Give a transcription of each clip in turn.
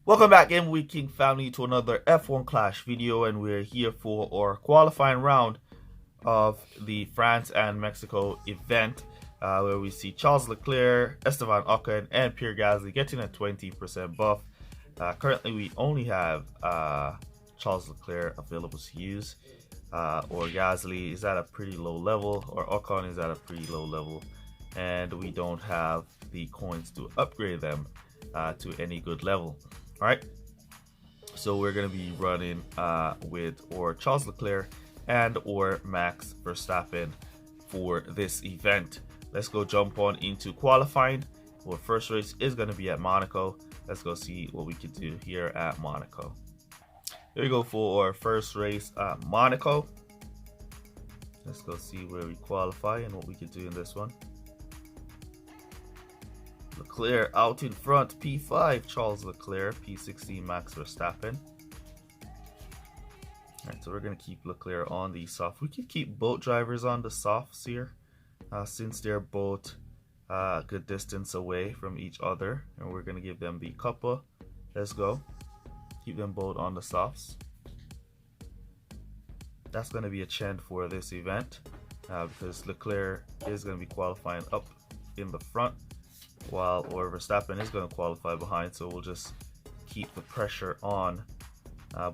Welcome back, Game Week King family, to another F1 Clash video, and we're here for our qualifying round of the France and Mexico event, where we see Charles Leclerc, Esteban Ocon, and Pierre Gasly getting a 20% buff. Currently, we only have Charles Leclerc available to use, or Gasly is at a pretty low level, or Ocon is at a pretty low level, and we don't have the coins to upgrade them to any good level. All right, so we're gonna be running with or Charles Leclerc and or Max Verstappen for this event. Let's go jump on into qualifying. Our first race is gonna be at Monaco. Let's go see what we can do here at Monaco. Here we go for our first race at Monaco. Let's go see where we qualify and what we can do in this one. Leclerc out in front, P5 Charles Leclerc, P16 Max Verstappen. Alright, so we're going to keep Leclerc on the soft. We can keep both drivers on the softs here, since they're both a good distance away from each other. And we're going to give them the cuppa. Let's go. Keep them both on the softs. That's going to be a trend for this event, because Leclerc is going to be qualifying up in the front, while Verstappen is going to qualify behind. So we'll just keep the pressure on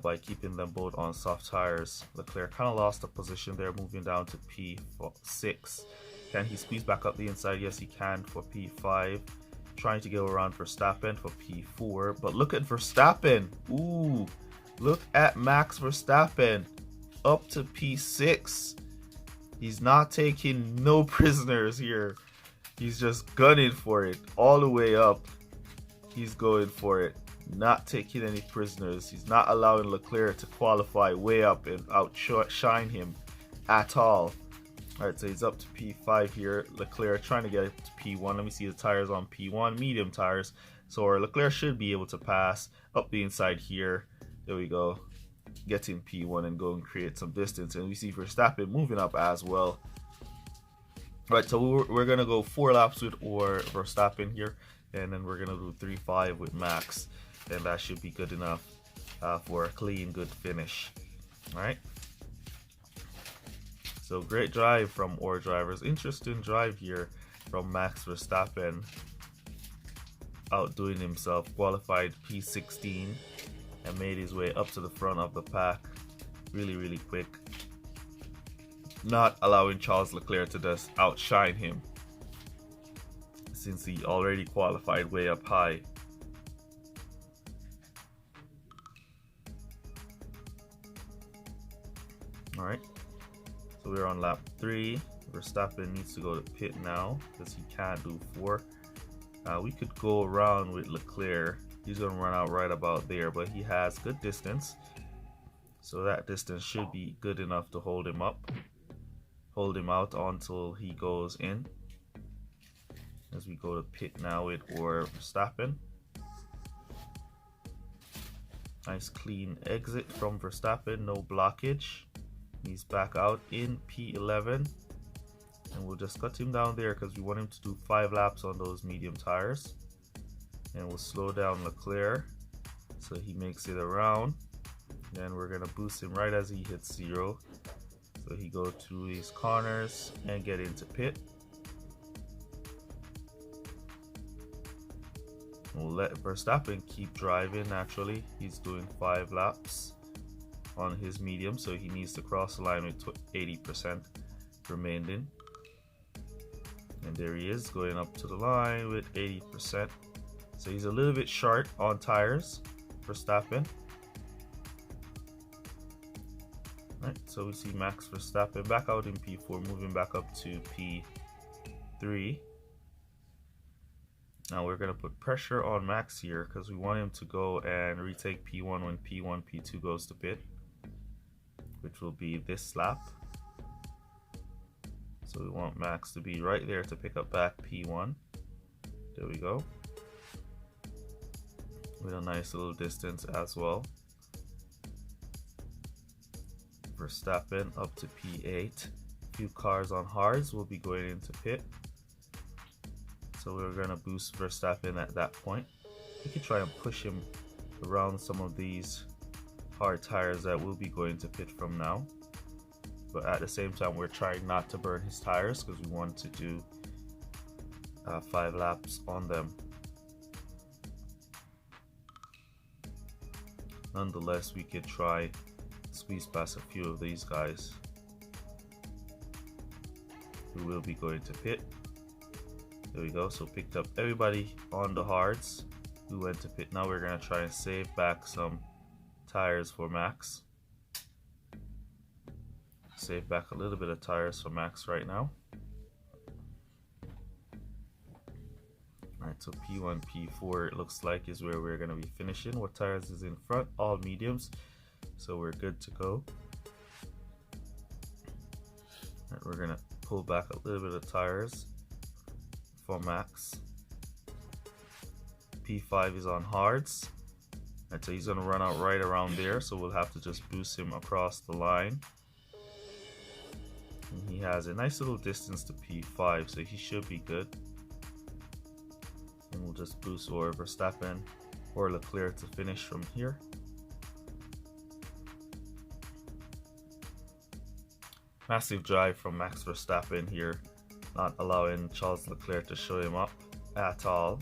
by keeping them both on soft tires. Leclerc kind of lost a position there, moving down to P6. Can he squeeze back up the inside? Yes, he can for P5. Trying to go around Verstappen for P4. But look at Verstappen. Ooh, look at Max Verstappen up to P6. He's not taking no prisoners here. He's just gunning for it all the way up. He's going for it, not taking any prisoners. He's not allowing Leclerc to qualify way up and outshine him at all. All right, so he's up to P5 here. Leclerc trying to get it to P1. Let me see the tires on P1, medium tires. So our Leclerc should be able to pass up the inside here. There we go. Getting P1 and go and create some distance. And we see Verstappen moving up as well. Right, so we're gonna go 4 laps with or Verstappen here, and then we're gonna do 3-5 with Max, and that should be good enough for a clean, good finish. All right. So great drive from our drivers. Interesting drive here from Max Verstappen, outdoing himself. Qualified P16 and made his way up to the front of the pack. Really, really quick. Not allowing Charles Leclerc to just outshine him, since he already qualified way up high. Alright, so we're on lap 3. Verstappen needs to go to pit now because he can't do 4. We could go around with Leclerc. He's going to run out right about there, but he has good distance. So that distance should be good enough to hold him up. Hold him out until he goes in. As we go to pit now with Verstappen. Nice clean exit from Verstappen, no blockage. He's back out in P11. And we'll just cut him down there because we want him to do 5 laps on those medium tires. And we'll slow down Leclerc so he makes it around. Then we're going to boost him right as he hits 0. So he go through these corners and get into pit. We'll let Verstappen keep driving naturally. He's doing 5 laps on his medium, so he needs to cross the line with 80% remaining. And there he is, going up to the line with 80%. So he's a little bit short on tires, Verstappen. Right, so we see Max Verstappen back out in P4, moving back up to P3. Now we're going to put pressure on Max here because we want him to go and retake P1 when P1, P2 goes to pit, which will be this lap. So we want Max to be right there to pick up back P1. There we go. With a nice little distance as well. Verstappen up to P8. A few cars on hards will be going into pit. So we're going to boost Verstappen at that point. We could try and push him around some of these hard tires that will be going to pit from now. But at the same time, we're trying not to burn his tires because we want to do 5 laps on them. Nonetheless, we could try squeeze past a few of these guys who will be going to pit. There we go. So picked up everybody on the hards who went to pit. Now we're going to try and save back some tires for Max. Save back a little bit of tires for Max right now. Alright, so P1, P4 it looks like is where we're going to be finishing. What tires is in front? All mediums. So we're good to go. Alright, we're going to pull back a little bit of tires for Max. P5 is on hards. Alright, so he's going to run out right around there. So we'll have to just boost him across the line. And he has a nice little distance to P5, so he should be good. And we'll just boost or Verstappen or Leclerc to finish from here. Massive drive from Max Verstappen here, not allowing Charles Leclerc to show him up at all.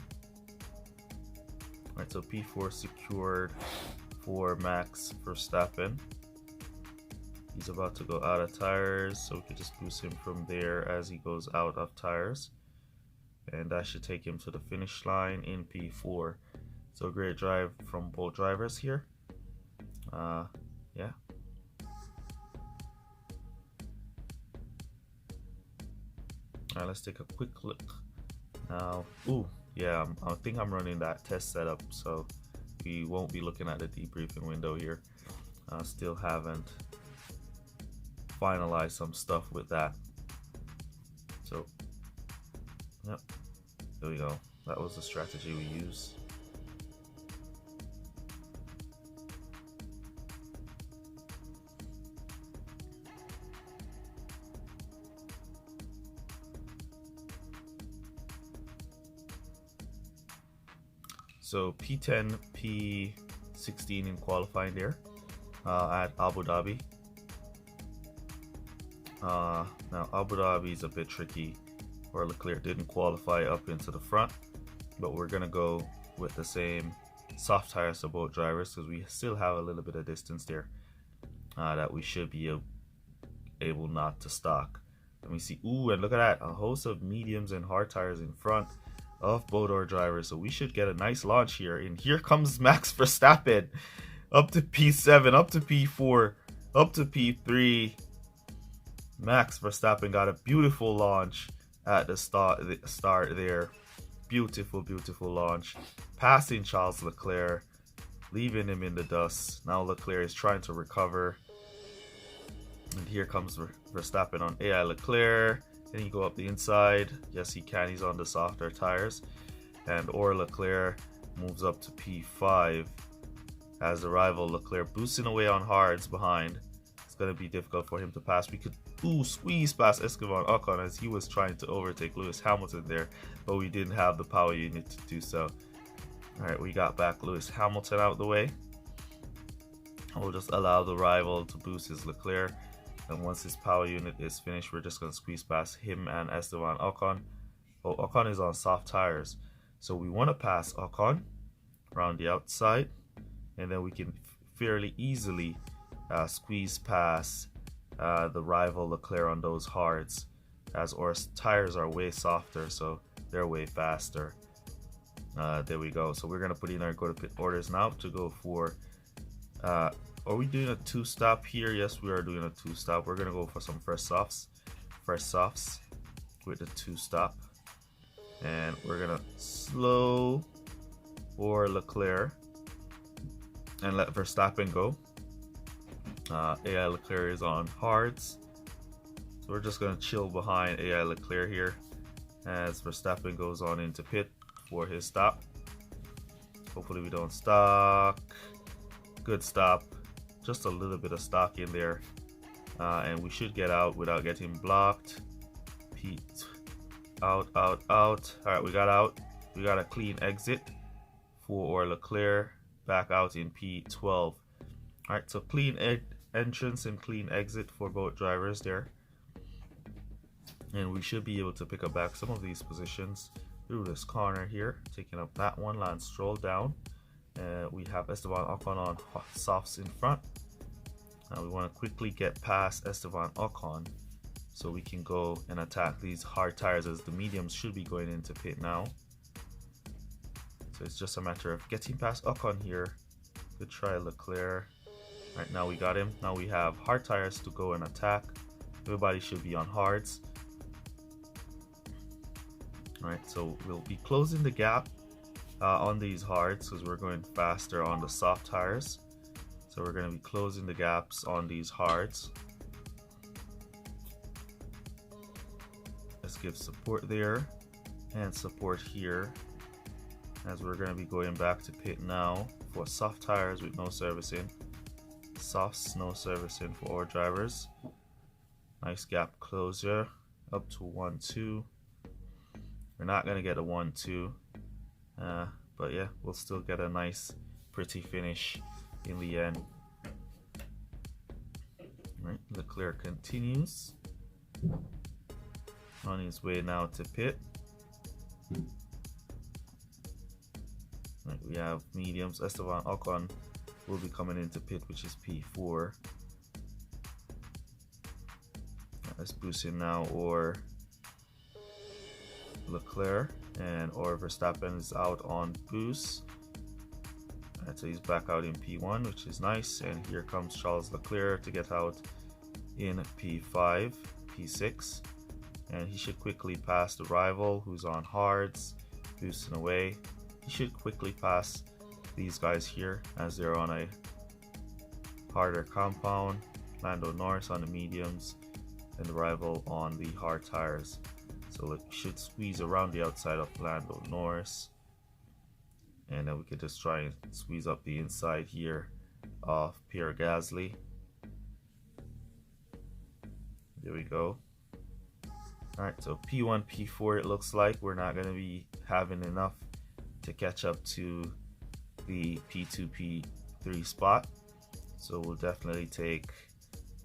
Alright, so P4 secured for Max Verstappen. He's about to go out of tires, so we can just boost him from there as he goes out of tires. And that should take him to the finish line in P4. So great drive from both drivers here. Yeah. Alright, let's take a quick look now. Ooh, yeah, I think I'm running that test setup, so we won't be looking at the debriefing window here. Still haven't finalized some stuff with that. So, yep, there we go. That was the strategy we used. So P10, P16 in qualifying there at Abu Dhabi. Now Abu Dhabi is a bit tricky, where Leclerc didn't qualify up into the front, but we're gonna go with the same soft tires for both drivers because we still have a little bit of distance there that we should be able not to stock. Let me see. Ooh, and look at that, a host of mediums and hard tires in front of both our drivers, so we should get a nice launch here. And here comes Max Verstappen up to P7, up to P4, up to P3. Max Verstappen got a beautiful launch at the start there. Beautiful launch, passing Charles Leclerc, leaving him in the dust. Now Leclerc is trying to recover, and here comes Verstappen on AI Leclerc. Can he go up the inside? Yes, he can. He's on the softer tires. And Leclerc moves up to P5 as the rival Leclerc boosting away on hards behind. It's going to be difficult for him to pass. We could squeeze past Esteban Ocon as he was trying to overtake Lewis Hamilton there, but we didn't have the power unit to do so. Alright, we got back Lewis Hamilton out of the way. We'll just allow the rival to boost his Leclerc. And once his power unit is finished, we're just going to squeeze past him and Esteban Ocon. Oh, Ocon is on soft tires, so we want to pass Ocon around the outside, and then we can fairly easily squeeze past the rival Leclerc on those hards, as our tires are way softer, so they're way faster. There we go. So we're going to put in our go to pit orders now to go for are we doing a 2-stop here? Yes, we are doing a 2-stop. We're gonna go for some fresh softs with the 2-stop, and we're gonna slow for Leclerc and let Verstappen go. AI Leclerc is on hards, so we're just gonna chill behind AI Leclerc here as Verstappen goes on into pit for his stop. Hopefully we don't stock. Good stop. Just a little bit of stock in there, and we should get out without getting blocked. Pete, out. All right, we got out. We got a clean exit for Leclerc. back out in P12. Alright, so clean entrance and clean exit for both drivers there. And we should be able to pick up back some of these positions through this corner here, taking up that one. Lance Stroll down. We have Esteban Ocon on softs in front. Now we want to quickly get past Esteban Ocon so we can go and attack these hard tires, as the mediums should be going into pit now. So it's just a matter of getting past Ocon here. Good try, Leclerc. Right, now we got him. Now we have hard tires to go and attack. Everybody should be on hards. Alright, so we'll be closing the gap on these hards because we're going faster on the soft tires. So we're going to be closing the gaps on these hards. Let's give support there and support here, as we're going to be going back to pit now for soft tires with no servicing. Softs, no servicing for our drivers. Nice gap closure up to 1-2. We're not going to get a 1-2, but yeah, we'll still get a nice pretty finish in the end. Right, Leclerc continues on his way now to pit. Right, we have mediums. Esteban Ocon will be coming into pit, which is P4. Let's boost in now, or Leclerc, and or Verstappen is out on boost. Right, so he's back out in P1, which is nice. And here comes Charles Leclerc to get out in P5, P6, and he should quickly pass the rival who's on hards, boosting away. He should quickly pass these guys here as they're on a harder compound. Lando Norris on the mediums and the rival on the hard tires. So it should squeeze around the outside of Lando Norris, and then we could just try and squeeze up the inside here of Pierre Gasly. There we go. Alright, so P1, P4 it looks like we're not going to be having enough to catch up to the P2, P3 spot. So we'll definitely take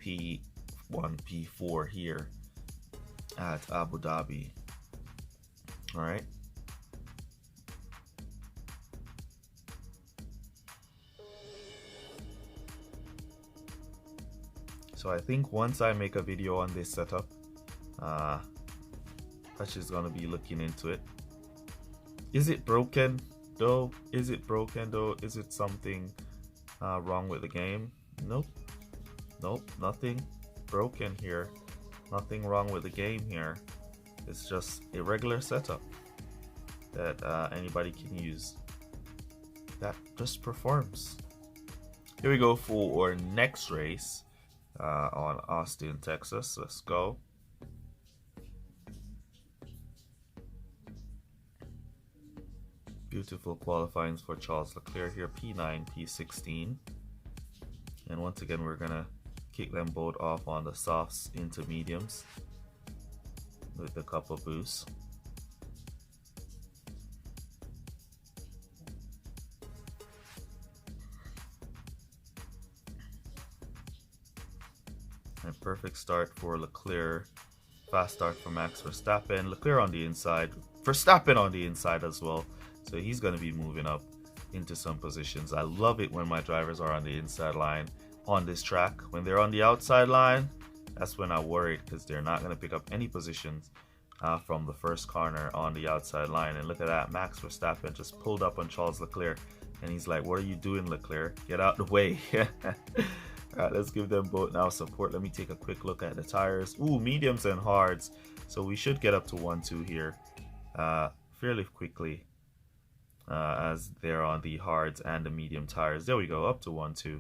P1, P4 here at Abu Dhabi. Alright. So I think once I make a video on this setup, Hutch is gonna be looking into it. Is it broken though? Is it broken though? Is it something wrong with the game? Nope. Nope, nothing broken here. Nothing wrong with the game here. It's just a regular setup that anybody can use that just performs. Here we go for our next race on Austin, Texas. Let's go. Beautiful qualifying for Charles Leclerc here, P9, P16. And once again, we're gonna kick them both off on the softs into mediums with a couple boosts. And perfect start for Leclerc. Fast start for Max Verstappen. Leclerc on the inside. Verstappen on the inside as well. So he's going to be moving up into some positions. I love it when my drivers are on the inside line on this track. When they're on the outside line, that's when I worry, because they're not going to pick up any positions from the first corner on the outside line. And look at that. Max Verstappen just pulled up on Charles Leclerc. And he's like, what are you doing, Leclerc? Get out the way. Alright, let's give them both now support. Let me take a quick look at the tires. Ooh, mediums and hards. So we should get up to 1-2 here fairly quickly, as they're on the hards and the medium tires. There we go, up to 1-2.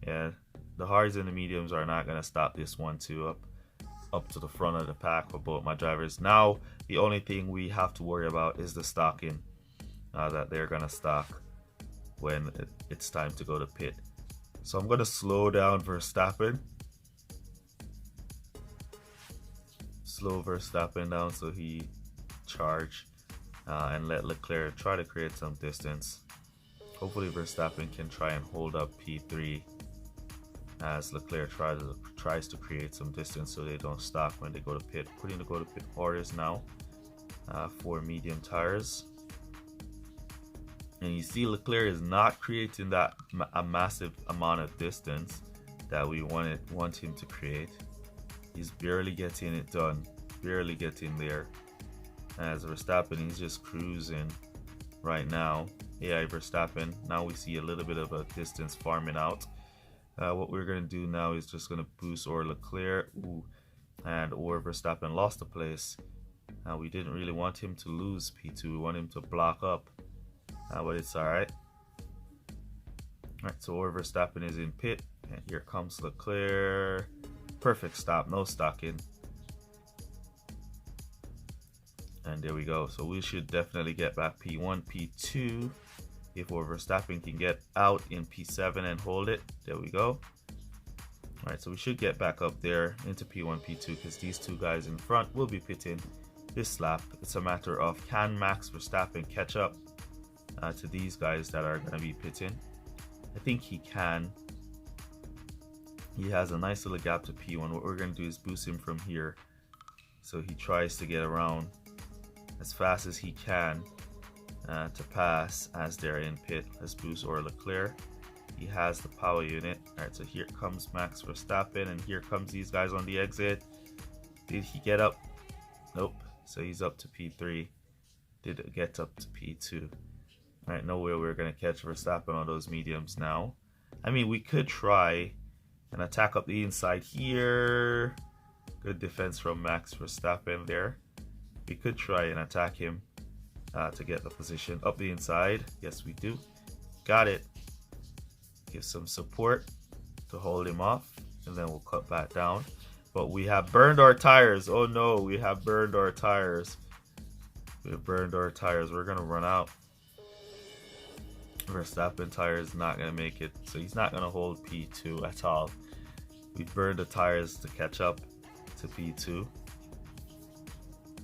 Yeah, the hards and the mediums are not going to stop this 1-2 up to the front of the pack for both my drivers. Now, the only thing we have to worry about is the stocking that they're going to stock when it's time to go to pit. So I'm going to slow down Verstappen. Slow Verstappen down so he charge and let Leclerc try to create some distance. Hopefully Verstappen can try and hold up P3 as Leclerc tries to create some distance so they don't stop when they go to pit. Putting the go to pit orders now for medium tires. And you see Leclerc is not creating that a massive amount of distance that we want him to create. He's barely getting it done, barely getting there. As Verstappen, he's just cruising right now. AI Verstappen, now we see a little bit of a distance farming out. What we're going to do now is just going to boost or Leclerc. Or Verstappen lost the place. We didn't really want him to lose P2, we want him to block up. But it's alright. Alright, so or Verstappen is in pit. And here comes Leclerc. Perfect stop, no stocking. And there we go. So we should definitely get back P1, P2. If or Verstappen can get out in P7 and hold it. There we go. Alright, so we should get back up there into P1, P2 because these two guys in front will be pitting this lap. It's a matter of can Max Verstappen catch up to these guys that are going to be pitting. I think he can. He has a nice little gap to P1. What we're going to do is boost him from here so he tries to get around as fast as he can to pass as they're in pit. Let's boost or Leclerc. He has the power unit. Alright, so here comes Max Verstappen and here comes these guys on the exit. Did he get up? Nope. So he's up to P3. Did get up to P2. Alright, no way we're going to catch Verstappen on those mediums now. I mean, we could try and attack up the inside here. Good defense from Max Verstappen there. We could try and attack him to get the position up the inside. Yes, we do. Got it. Give some support to hold him off. And then we'll cut back down. But we have burned our tires. Oh no, we have burned our tires. We have burned our tires. We're going to run out. Verstappen tire is not going to make it, so he's not going to hold P2 at all. We burned the tires to catch up to P2,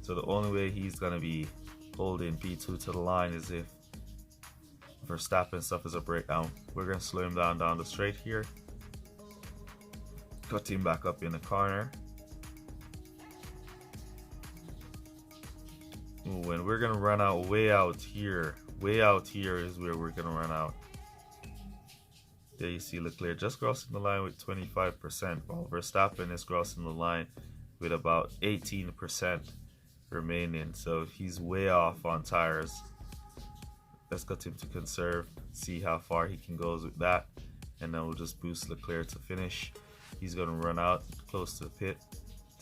so the only way he's going to be holding P2 to the line is if Verstappen suffers a breakdown. We're going to slow him down the straight here, cut him back up in the corner. Ooh, and we're going to run out way out here. Way out here is where we're going to run out. There you see Leclerc just crossing the line with 25%, while Verstappen is crossing the line with about 18% remaining. So he's way off on tires. Let's get him to conserve, see how far he can go with that. And then we'll just boost Leclerc to finish. He's going to run out close to the pit,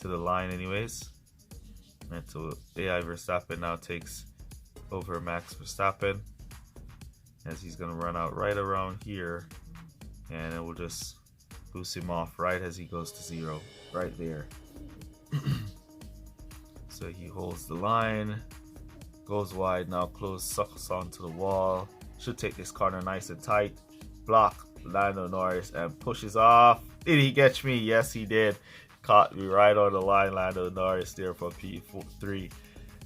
to the line anyways. And so AI Verstappen now takes over Max Verstappen as he's going to run out right around here, and it will just boost him off right as he goes to zero right there. So he holds the line, goes wide, now close, sucks onto the wall, should take this corner nice and tight, block Lando Norris and pushes off. Did he catch me? Yes, he did. Caught me right on the line. Lando Norris there for P3.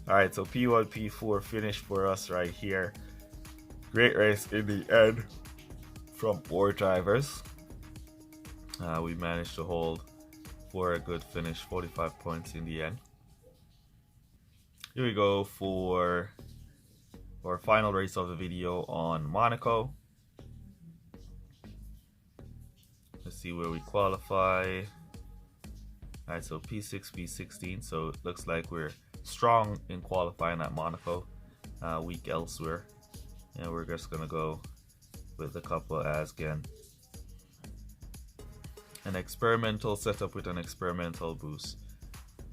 Alright, so P1, P4 finish for us right here. Great race in the end from 4 drivers. We managed to hold for a good finish, 45 points in the end. Here we go for our final race of the video on Monaco. Let's see where we qualify. Alright, so P6, P16, so it looks like we're strong in qualifying at Monaco, weak elsewhere, and we're just gonna go with a couple as again an experimental setup with an experimental boost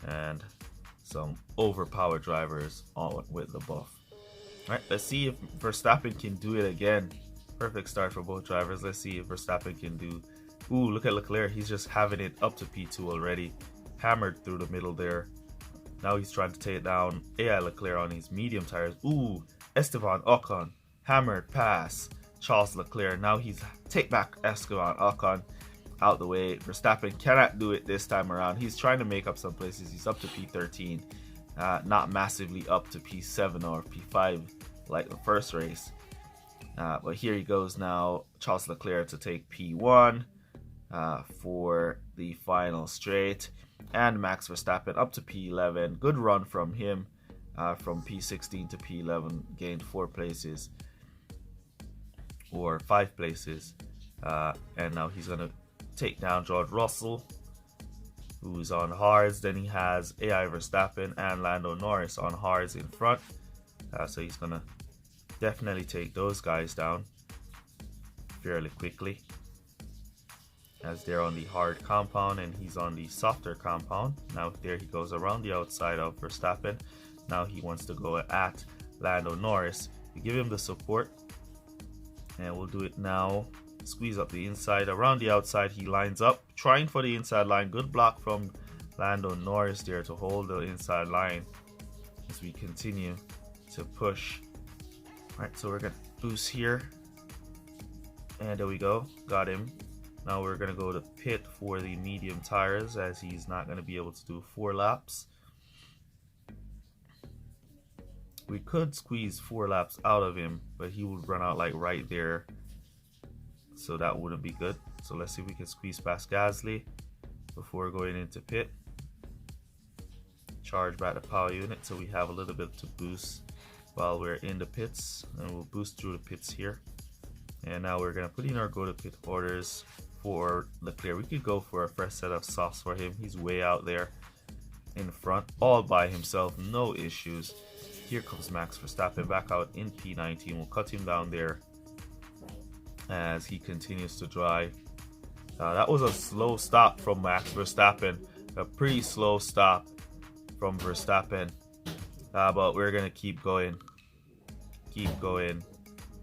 and some overpowered drivers on with the buff. All right, let's see if Verstappen can do it again. Perfect start for both drivers. Let's see if Verstappen can do. Ooh, look at Leclerc, he's just having it up to P2 already, hammered through the middle there. Now he's trying to take down AI Leclerc on his medium tires. Ooh, Esteban Ocon, hammered pass. Charles Leclerc, now he's take back Esteban Ocon out the way. Verstappen cannot do it this time around. He's trying to make up some places. He's up to P13, not massively up to P7 or P5 like the first race. But here he goes now, Charles Leclerc to take P1 for the final straight, and Max Verstappen up to P11. Good run from him, from P16 to P11, gained 4 places or 5 places, and now he's gonna take down George Russell, who's on hards. Then he has AI Verstappen and Lando Norris on hards in front, so he's gonna definitely take those guys down fairly quickly, as they're on the hard compound and he's on the softer compound. Now there he goes around the outside of Verstappen. Now he wants to go at Lando Norris. We give him the support, and we'll do it now. Squeeze up the inside. Around the outside he lines up, trying for the inside line. Good block from Lando Norris there to hold the inside line as we continue to push. Alright, so we're gonna boost here, and there we go, got him. Now we're gonna go to pit for the medium tires, as he's not gonna be able to do 4 laps. We could squeeze 4 laps out of him, but he would run out like right there, so that wouldn't be good. So let's see if we can squeeze past Gasly before going into pit. Charge back the power unit so we have a little bit to boost while we're in the pits, and we'll boost through the pits here. And now we're gonna put in our go to pit orders for Leclerc. We could go for a fresh set of softs for him. He's way out there in front all by himself, no issues. Here comes Max Verstappen back out in P19. We'll cut him down there as he continues to drive. That was a slow stop from Max Verstappen, a pretty slow stop from Verstappen, but we're gonna keep going,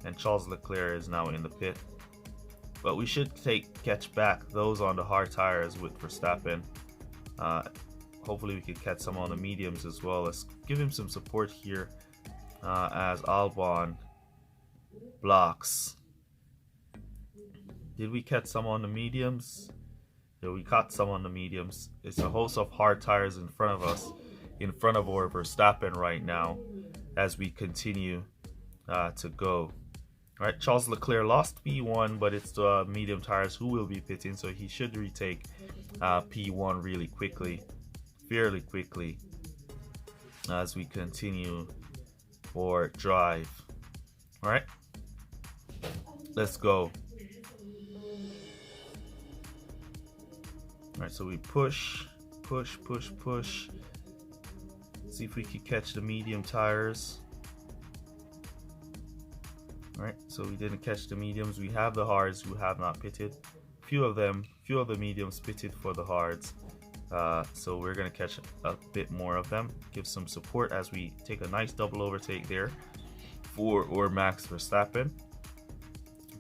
and Charles Leclerc is now in the pit. But we should catch back those on the hard tires with Verstappen. Hopefully we can catch some on the mediums as well. Let's give him some support here, as Albon blocks. Did we catch some on the mediums? Yeah, we caught some on the mediums. It's a host of hard tires in front of us, in front of our Verstappen right now, as we continue to go. All right, Charles Leclerc lost P1, but it's the medium tires who will be pitting, so he should retake P1 really quickly, fairly quickly, as we continue for drive. All right, let's go. All right, so we push. See if we can catch the medium tires. All right, so we didn't catch the mediums. We have the hards who have not pitted. Few of the mediums pitted for the hards. So we're gonna catch a bit more of them. Give some support as we take a nice double overtake there for Max Verstappen.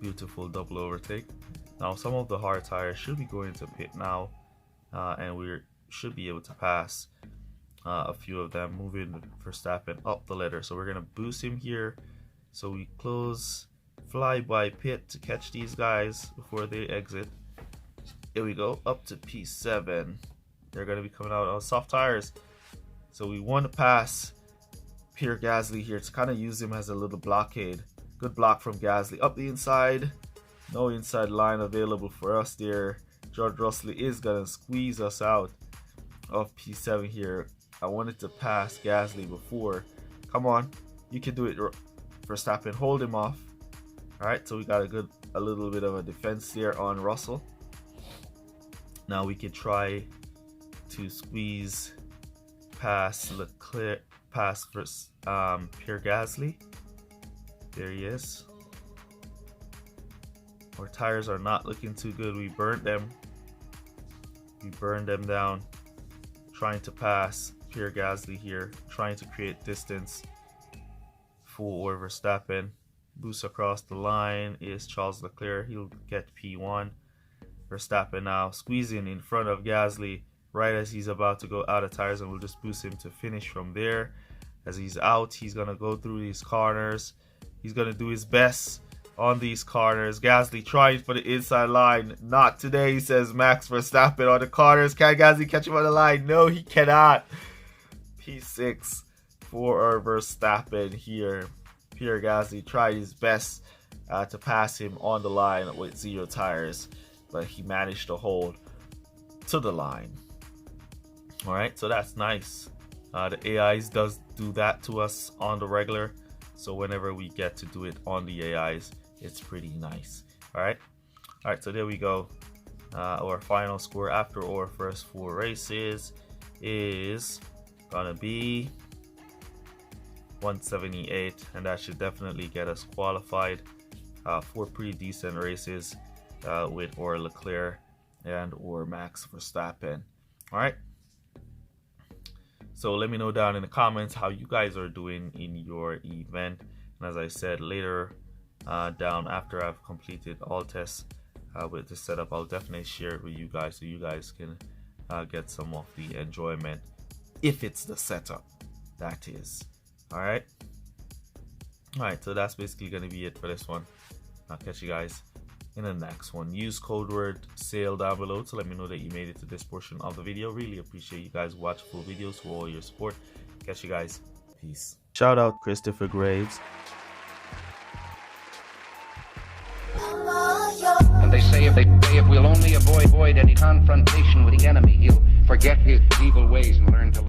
Beautiful double overtake. Now some of the hard tires should be going to pit now, and we should be able to pass a few of them, moving Verstappen up the ladder. So we're gonna boost him here. So we close, fly by pit to catch these guys before they exit. Here we go, up to P7. They're going to be coming out on soft tires. So we want to pass Pierre Gasly here to kind of use him as a little blockade. Good block from Gasly. Up the inside. No inside line available for us there. George Russell is going to squeeze us out of P7 here. I wanted to pass Gasly before. Come on, you can do it, Verstappen. Hold him off. All right, so we got a little bit of a defense there on Russell. Now we can try to squeeze past Leclerc, past Pierre Gasly. There he is. Our tires are not looking too good. We burned them. We burned them down. Trying to pass Pierre Gasly here. Trying to create distance for Verstappen. Boost across the line is Charles Leclerc. He'll get P1. Verstappen now squeezing in front of Gasly right as he's about to go out of tires, and we'll just boost him to finish from there. As he's out, he's gonna go through these corners. He's gonna do his best on these corners. Gasly trying for the inside line. Not today, says Max Verstappen on the corners. Can Gasly catch him on the line? No, he cannot. P6 for our Verstappen here. Pierre Gasly tried his best to pass him on the line with 0 tires, but he managed to hold to the line. All right, so that's nice. The AIs does do that to us on the regular, so whenever we get to do it on the AIs, it's pretty nice. All right, so there we go. Our final score after our first 4 races is gonna be 178, and that should definitely get us qualified for pretty decent races with our Leclerc and or Max Verstappen. All right, so let me know down in the comments how you guys are doing in your event, and as I said, later down after I've completed all tests with the setup, I'll definitely share it with you guys so you guys can get some of the enjoyment, if it's the setup, that is. All right, so that's basically going to be it for this one. I'll catch you guys in the next one. Use code word SAIL down below to let me know that you made it to this portion of the video. Really appreciate you guys watch full videos, for all your support. Catch you guys. Peace. Shout out Christopher Graves. And they say if we'll only avoid any confrontation with the enemy, he'll forget his evil ways and learn to